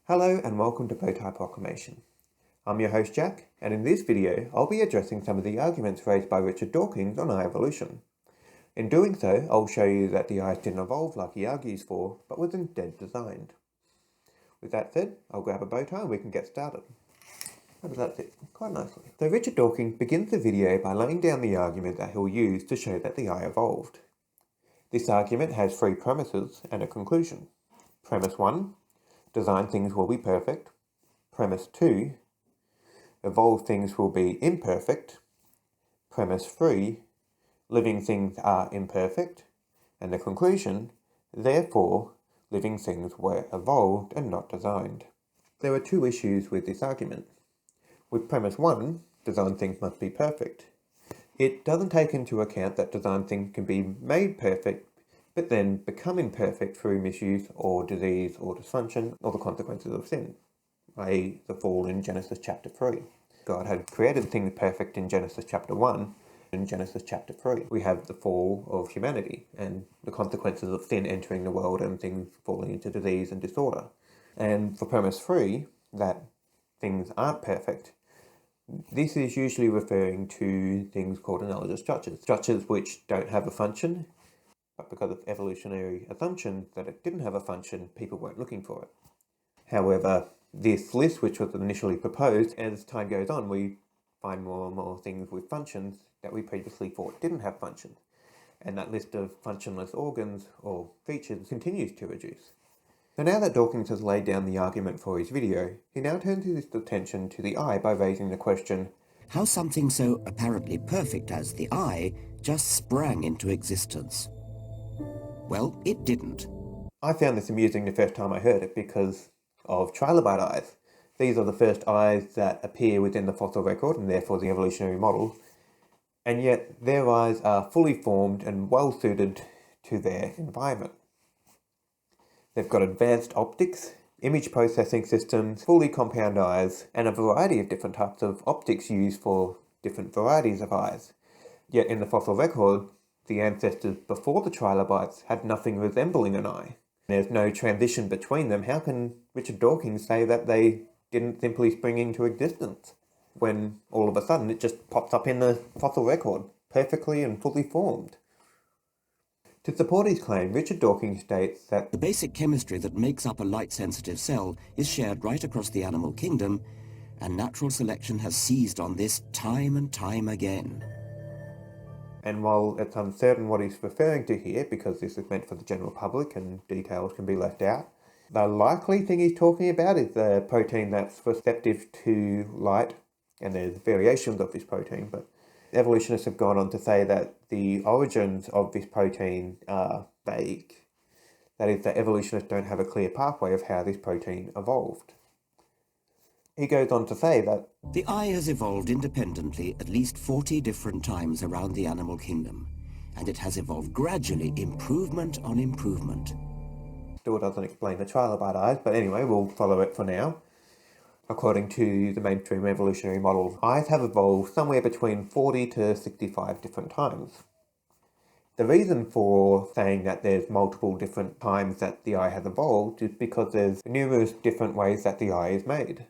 Hello and welcome to Bowtie Proclamation. I'm your host Jack, and in this video I'll be addressing some of the arguments raised by Richard Dawkins on eye evolution. In doing so, I'll show you that the eyes didn't evolve like he argues for, but was instead designed. With that said, I'll grab a bow tie and we can get started. How does that fit? Quite nicely. So Richard Dawkins begins the video by laying down the argument that he'll use to show that the eye evolved. This argument has three premises and a conclusion. Premise 1. Design things will be perfect. Premise 2. Evolved things will be imperfect. Premise 3. Living things are imperfect. And the conclusion, therefore, living things were evolved and not designed. There are two issues with this argument. With premise 1, design things must be perfect. It doesn't take into account that design things can be made perfect but then become imperfect through misuse or disease or dysfunction or the consequences of sin, i.e. the fall in Genesis chapter 3. God had created things perfect in Genesis chapter 1. In Genesis chapter 3, we have the fall of humanity and the consequences of sin entering the world and things falling into disease and disorder. And for premise 3, that things aren't perfect, this is usually referring to things called analogous structures which don't have a function, but because of evolutionary assumption that it didn't have a function, people weren't looking for it. However, this list, which was initially proposed, as time goes on, we find more and more things with functions that we previously thought didn't have functions. And that list of functionless organs or features continues to reduce. So now that Dawkins has laid down the argument for his video, he now turns his attention to the eye by raising the question, how something so apparently perfect as the eye just sprang into existence. Well, it didn't. I found this amusing the first time I heard it because of trilobite eyes. These are the first eyes that appear within the fossil record and therefore the evolutionary model, and yet their eyes are fully formed and well suited to their environment. They've got advanced optics, image processing systems, fully compound eyes, and a variety of different types of optics used for different varieties of eyes. Yet in the fossil record, the ancestors before the trilobites had nothing resembling an eye. There's no transition between them. How can Richard Dawkins say that they didn't simply spring into existence when all of a sudden it just pops up in the fossil record, perfectly and fully formed? To support his claim, Richard Dawkins states that the basic chemistry that makes up a light-sensitive cell is shared right across the animal kingdom, and natural selection has seized on this time and time again. And while it's uncertain what he's referring to here, because this is meant for the general public and details can be left out, the likely thing he's talking about is the protein that's receptive to light, and there's variations of this protein, but evolutionists have gone on to say that the origins of this protein are vague. That is, that evolutionists don't have a clear pathway of how this protein evolved. He goes on to say that the eye has evolved independently at least 40 different times around the animal kingdom, and it has evolved gradually, improvement on improvement. Still doesn't explain the trilobite eyes, but anyway, we'll follow it for now. According to the mainstream evolutionary model, eyes have evolved somewhere between 40 to 65 different times. The reason for saying that there's multiple different times that the eye has evolved is because there's numerous different ways that the eye is made.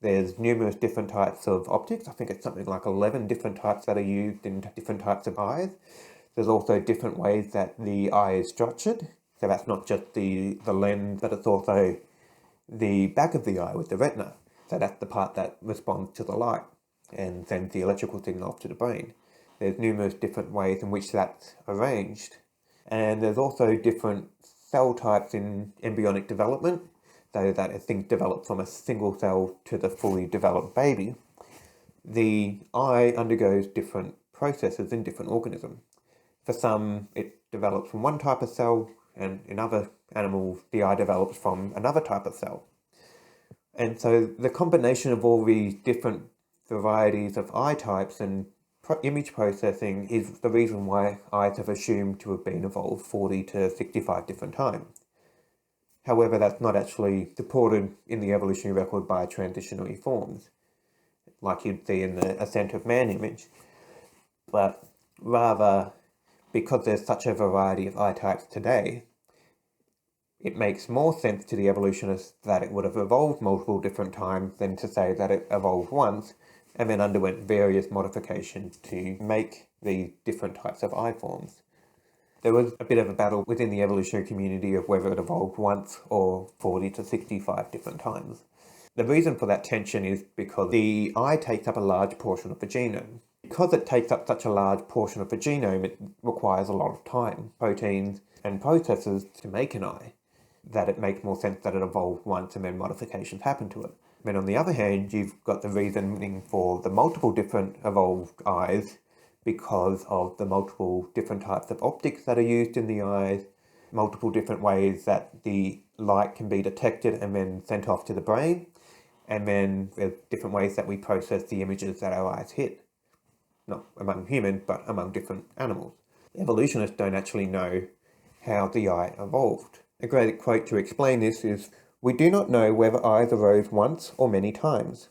There's numerous different types of optics. I think it's something like 11 different types that are used in different types of eyes. There's also different ways that the eye is structured. So that's not just the lens, but it's also the back of the eye with the retina. So that's the part that responds to the light and sends the electrical signal off to the brain. There's numerous different ways in which that's arranged. And there's also different cell types in embryonic development, so that as things develop from a single cell to the fully developed baby, the eye undergoes different processes in different organisms. For some, it develops from one type of cell, and in other animals, the eye develops from another type of cell. And so the combination of all these different varieties of eye types and image processing is the reason why eyes have assumed to have been evolved 40 to 65 different times. However, that's not actually supported in the evolutionary record by transitionary forms, like you'd see in the Ascent of Man image, but rather because there's such a variety of eye types today, it makes more sense to the evolutionists that it would have evolved multiple different times than to say that it evolved once and then underwent various modifications to make the different types of eye forms. There was a bit of a battle within the evolutionary community of whether it evolved once or 40 to 65 different times. The reason for that tension is because the eye takes up a large portion of the genome. Because it takes up such a large portion of the genome, it requires a lot of time, proteins, and processes to make an eye, that it makes more sense that it evolved once and then modifications happen to it. Then on the other hand, you've got the reasoning for the multiple different evolved eyes because of the multiple different types of optics that are used in the eyes, multiple different ways that the light can be detected and then sent off to the brain, and then there's different ways that we process the images that our eyes hit. Not among humans, but among different animals. Evolutionists don't actually know how the eye evolved. A great quote to explain this is, "We do not know whether eyes arose once or many times,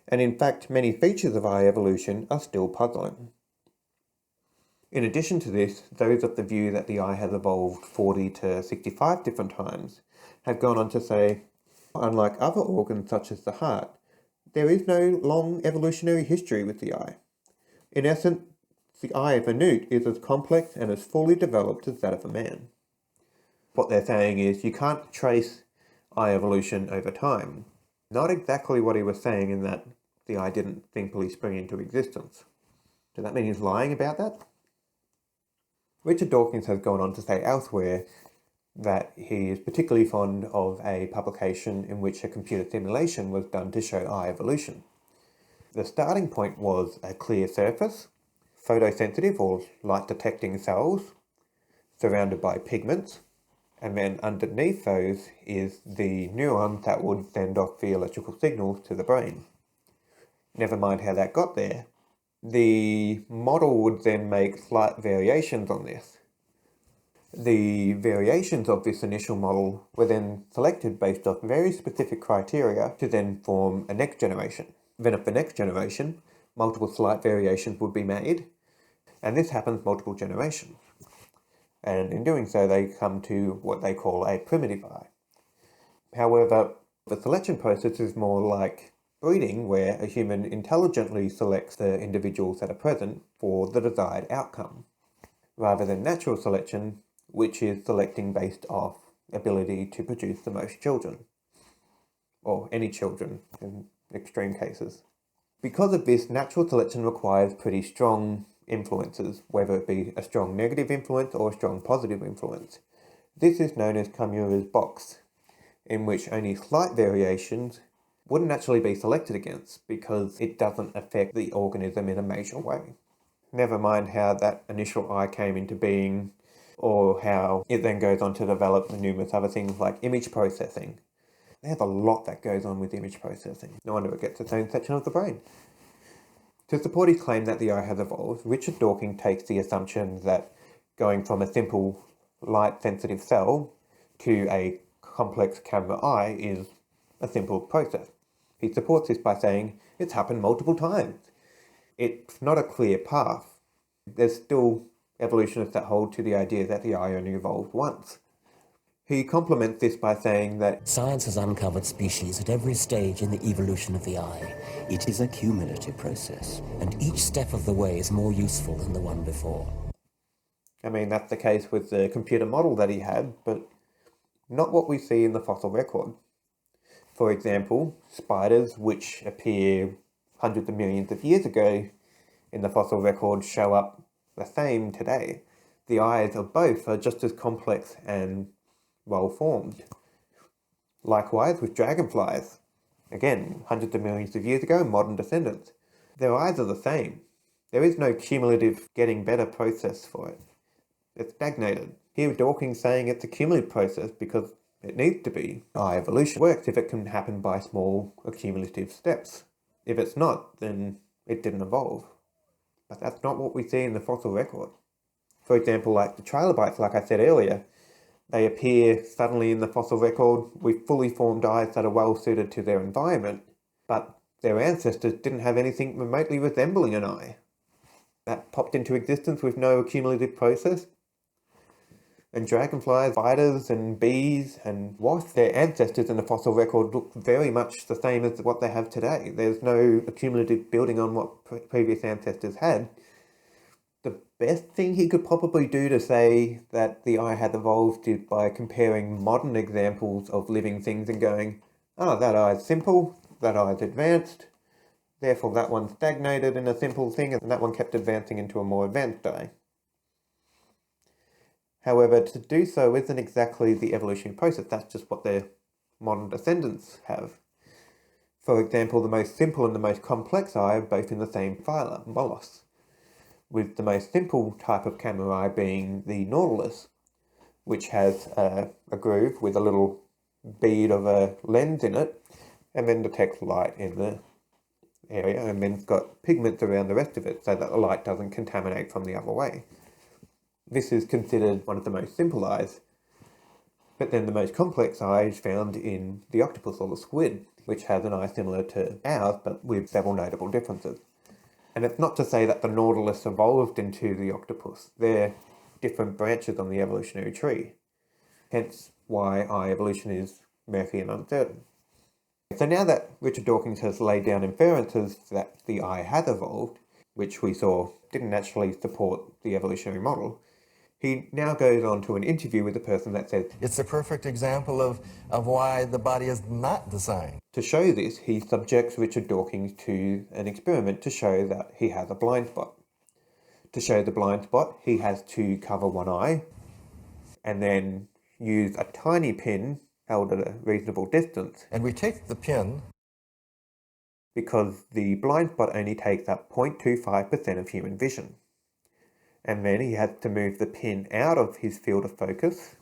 and in fact many features of eye evolution are still puzzling." In addition to this, those of the view that the eye has evolved 40 to 65 different times have gone on to say, unlike other organs such as the heart, there is no long evolutionary history with the eye. In essence, the eye of a newt is as complex and as fully developed as that of a man. What they're saying is you can't trace eye evolution over time. Not exactly what he was saying in that the eye didn't simply spring into existence. Does that mean he's lying about that? Richard Dawkins has gone on to say elsewhere that he is particularly fond of a publication in which a computer simulation was done to show eye evolution. The starting point was a clear surface, photosensitive or light detecting cells, surrounded by pigments, and then underneath those is the neurons that would send off the electrical signals to the brain. Never mind how that got there. The model would then make slight variations on this. The variations of this initial model were then selected based off very specific criteria to then form a next generation. Then of the next generation, multiple slight variations would be made, and this happens multiple generations. And in doing so, they come to what they call a primitive eye. However, the selection process is more like breeding, where a human intelligently selects the individuals that are present for the desired outcome, rather than natural selection, which is selecting based off ability to produce the most children, or any children in extreme cases. Because of this, natural selection requires pretty strong influences, whether it be a strong negative influence or a strong positive influence. This is known as Kimura's box, in which only slight variations wouldn't actually be selected against because it doesn't affect the organism in a major way. Never mind how that initial eye came into being, or how it then goes on to develop numerous other things like image processing. There's a lot that goes on with image processing. No wonder it gets its own section of the brain. To support his claim that the eye has evolved, Richard Dawkins takes the assumption that going from a simple light-sensitive cell to a complex camera eye is a simple process. He supports this by saying it's happened multiple times. It's not a clear path. There's still evolutionists that hold to the idea that the eye only evolved once. He complements this by saying that Science has uncovered species at every stage in the evolution of the eye. It is a cumulative process, and each step of the way is more useful than the one before. I mean, that's the case with the computer model that he had, but not what we see in the fossil record. For example, spiders, which appear hundreds of millions of years ago in the fossil record, show up the same today. The eyes of both are just as complex and well-formed. Likewise with dragonflies. Again, hundreds of millions of years ago, modern descendants. Their eyes are the same. There is no cumulative getting better process for it. It's stagnated. Here Dawkins saying it's a cumulative process because it needs to be. Eye evolution works if it can happen by small accumulative steps. If it's not, then it didn't evolve. But that's not what we see in the fossil record. For example, like the trilobites, like I said earlier, they appear suddenly in the fossil record with fully formed eyes that are well suited to their environment, but their ancestors didn't have anything remotely resembling an eye. That popped into existence with no accumulative process. And dragonflies, spiders and bees and wasps, their ancestors in the fossil record look very much the same as what they have today. There's no accumulative building on what previous ancestors had. The best thing he could probably do to say that the eye had evolved is by comparing modern examples of living things and going, oh, that eye's simple, that eye's advanced, therefore that one stagnated in a simple thing and that one kept advancing into a more advanced eye. However, to do so isn't exactly the evolutionary process, that's just what their modern descendants have. For example, the most simple and the most complex eye are both in the same phylum, mollusks, with the most simple type of camera eye being the nautilus, which has a groove with a little bead of a lens in it, and then detects light in the area, and then it's got pigments around the rest of it so that the light doesn't contaminate from the other way. This is considered one of the most simple eyes, but then the most complex eye is found in the octopus or the squid, which has an eye similar to ours, but with several notable differences. And it's not to say that the nautilus evolved into the octopus. They're different branches on the evolutionary tree, hence why eye evolution is murky and uncertain. So now that Richard Dawkins has laid down inferences that the eye has evolved, which we saw didn't actually support the evolutionary model, he now goes on to an interview with the person that says, it's a perfect example of why the body is not designed. To show this, he subjects Richard Dawkins to an experiment to show that he has a blind spot. To show the blind spot, he has to cover one eye and then use a tiny pin held at a reasonable distance. And we take the pin, because the blind spot only takes up 0.25% of human vision. And then he has to move the pin out of his field of focus.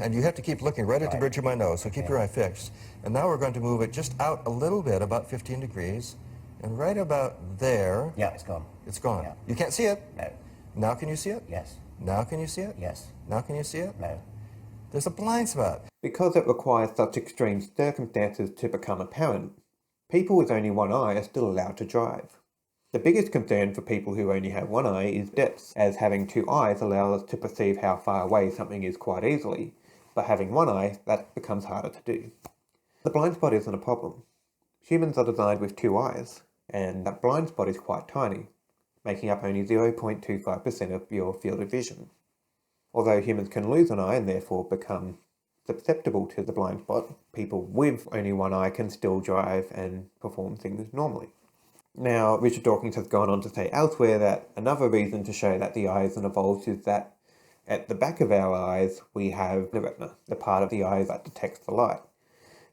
and you have to keep looking right at the bridge of my nose, so keep your eye fixed. And now we're going to move it just out a little bit, about 15 degrees, and right about there. Yeah, it's gone. It's gone. Yeah. You can't see it? No. Now can you see it? Yes. Now can you see it? Yes. Now can you see it? No. There's a blind spot. Because it requires such extreme circumstances to become apparent, people with only one eye are still allowed to drive. The biggest concern for people who only have one eye is depth, as having two eyes allows us to perceive how far away something is quite easily, but having one eye, that becomes harder to do. The blind spot isn't a problem. Humans are designed with two eyes, and that blind spot is quite tiny, making up only 0.25% of your field of vision. Although humans can lose an eye and therefore become susceptible to the blind spot, people with only one eye can still drive and perform things normally. Now, Richard Dawkins has gone on to say elsewhere that another reason to show that the eye isn't evolved is that at the back of our eyes we have the retina, the part of the eye that detects the light.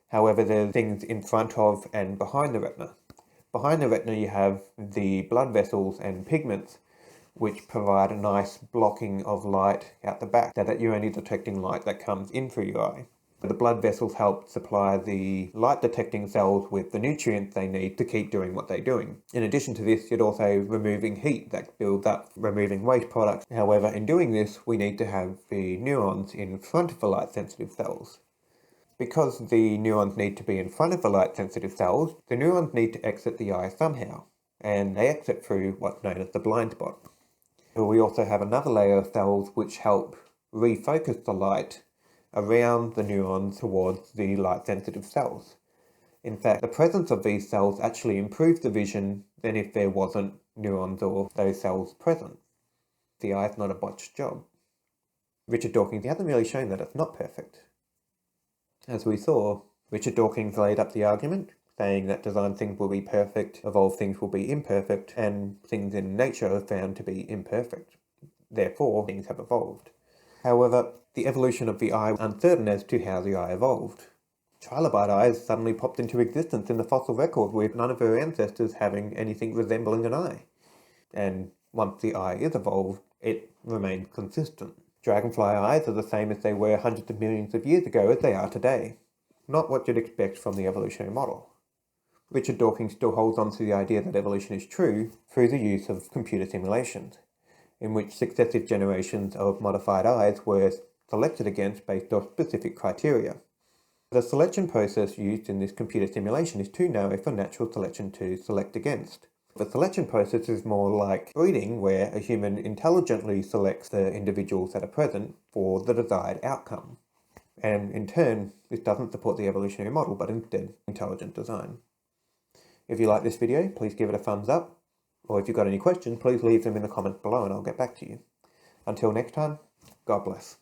However, there's things in front of and behind the retina. Behind the retina you have the blood vessels and pigments, which provide a nice blocking of light out the back, so that you're only detecting light that comes in through your eye. The blood vessels help supply the light-detecting cells with the nutrients they need to keep doing what they're doing. In addition to this, it's also removing heat that builds up, removing waste products. However, in doing this, we need to have the neurons in front of the light-sensitive cells. Because the neurons need to be in front of the light-sensitive cells, the neurons need to exit the eye somehow, and they exit through what's known as the blind spot. We also have another layer of cells which help refocus the light around the neurons towards the light-sensitive cells. In fact, the presence of these cells actually improves the vision than if there wasn't neurons or those cells present. The eye is not a botched job. Richard Dawkins hasn't really shown that it's not perfect. As we saw, Richard Dawkins laid up the argument, saying that designed things will be perfect, evolved things will be imperfect, and things in nature are found to be imperfect. Therefore, things have evolved. However, the evolution of the eye is uncertain as to how the eye evolved. Trilobite eyes suddenly popped into existence in the fossil record with none of her ancestors having anything resembling an eye. And once the eye is evolved, it remains consistent. Dragonfly eyes are the same as they were hundreds of millions of years ago as they are today. Not what you'd expect from the evolutionary model. Richard Dawkins still holds on to the idea that evolution is true through the use of computer simulations, in which successive generations of modified eyes were selected against based on specific criteria. The selection process used in this computer simulation is too narrow for natural selection to select against. The selection process is more like breeding, where a human intelligently selects the individuals that are present for the desired outcome. And in turn, this doesn't support the evolutionary model, but instead intelligent design. If you like this video, please give it a thumbs up, or if you've got any questions, please leave them in the comments below and I'll get back to you. Until next time, God bless.